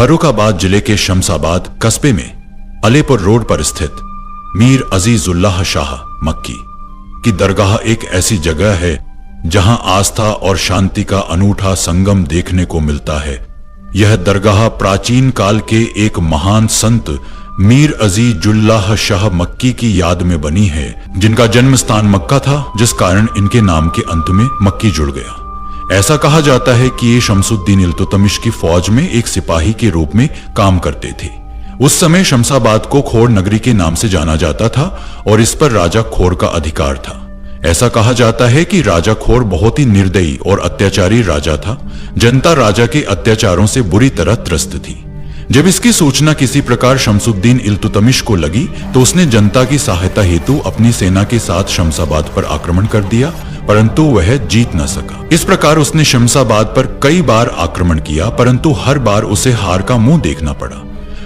फर्रुखाबाद जिले के शमसाबाद कस्बे में अलीपुर रोड पर स्थित मीर अजीजुल्लाह शाह मक्की की दरगाह एक ऐसी जगह है जहां आस्था और शांति का अनूठा संगम देखने को मिलता है। यह दरगाह प्राचीन काल के एक महान संत मीर अजीजुल्लाह शाह मक्की की याद में बनी है, जिनका जन्म स्थान मक्का था, जिस कारण इनके नाम के अंत में मक्की जुड़ गया। ऐसा कहा जाता है कि ये शमसुद्दीन इल्तुतमिश की फौज में एक सिपाही के रूप में काम करते थे। उस समय शमसाबाद को खोड़ नगरी के नाम से जाना जाता था और इस पर राजा खोड़ का अधिकार था। ऐसा कहा जाता है कि राजा खोड़ बहुत ही निर्दयी और अत्याचारी राजा था। जनता राजा के अत्याचारों से बुरी तरह त्रस्त थी। जब इसकी सूचना किसी प्रकार शमसुद्दीन इल्तुतमिश को लगी तो उसने जनता की सहायता हेतु अपनी सेना के साथ शमसाबाद पर आक्रमण कर दिया, परंतु वह जीत न सका। इस प्रकार उसने शमसाबाद पर कई बार आक्रमण किया, परंतु हर बार उसे हार का मुंह देखना पड़ा।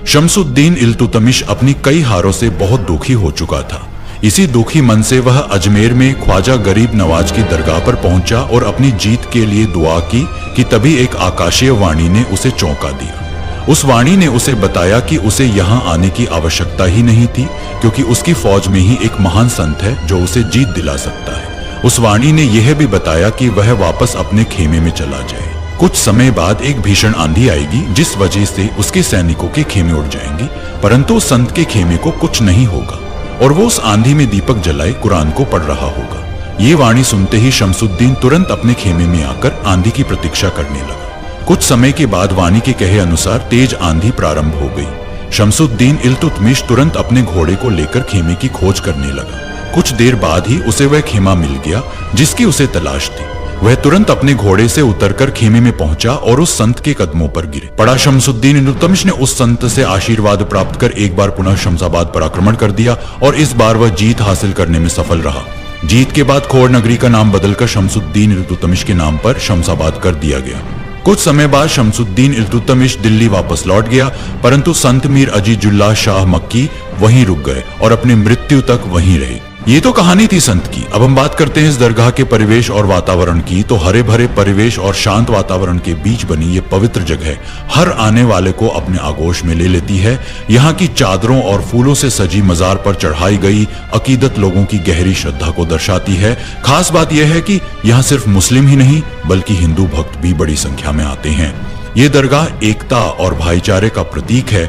शमसुद्दीन इल्तुतमिश अपनी कई हारों से बहुत दुखी हो चुका था। इसी दुखी मन से वह अजमेर में ख्वाजा गरीब नवाज की दरगाह पर पहुंचा और अपनी जीत के लिए दुआ की कि तभी एक आकाशीय वाणी ने उसे चौंका दिया। उस वाणी ने उसे बताया कि उसे यहाँ आने की आवश्यकता ही नहीं थी, क्योंकि उसकी फौज में ही एक महान संत है जो उसे जीत दिला सकता है। उस वाणी ने यह भी बताया कि वह वापस अपने खेमे में चला जाए। कुछ समय बाद एक भीषण आंधी आएगी, जिस वजह से उसके सैनिकों के खेमे उड़ जाएंगे, परंतु उस संत के खेमे को कुछ नहीं होगा और वो उस आंधी में दीपक जलाए कुरान को पढ़ रहा होगा। ये वाणी सुनते ही शमसुद्दीन तुरंत अपने खेमे में आकर आंधी की प्रतीक्षा करने लगा। कुछ समय के बाद वाणी के कहे अनुसार तेज आंधी प्रारंभ हो गई। शमसुद्दीन इल्तुतमिश तुरंत अपने घोड़े को लेकर खेमे की खोज करने लगा। कुछ देर बाद ही उसे वह खेमा मिल गया जिसकी उसे तलाश थी। वह तुरंत अपने घोड़े से उतरकर खेमे में पहुंचा और उस संत के कदमों पर गिरे पड़ा। शमसुद्दीन इल्तुतमिश ने उस संत से आशीर्वाद प्राप्त कर एक बार पुनः शमसाबाद पर आक्रमण कर दिया और इस बार वह जीत हासिल करने में सफल रहा। जीत के बाद खोड़ नगरी का नाम बदलकर शमसुद्दीन इल्तुतमिश के नाम पर शमसाबाद कर दिया गया। कुछ समय बाद शमसुद्दीन इल्तुतमिश दिल्ली वापस लौट गया, परंतु संत मीर अजीजुल्लाह शाह मक्की वहीं रुक गए और अपनी मृत्यु तक वहीं रहे। ये तो कहानी थी संत की। अब हम बात करते हैं इस दरगाह के परिवेश और वातावरण की। तो हरे भरे परिवेश और शांत वातावरण के बीच बनी ये पवित्र जगह हर आने वाले को अपने आगोश में ले लेती है। यहाँ की चादरों और फूलों से सजी मजार पर चढ़ाई गई अकीदत लोगों की गहरी श्रद्धा को दर्शाती है। खास बात यह है कि यहाँ सिर्फ मुस्लिम ही नहीं बल्कि हिंदू भक्त भी बड़ी संख्या में आते हैं। ये दरगाह एकता और भाईचारे का प्रतीक है,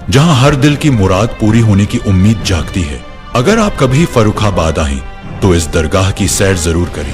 जहाँ हर दिल की मुराद पूरी होने की उम्मीद जागती है। अगर आप कभी फर्रुखाबाद आएं तो इस दरगाह की सैर जरूर करें।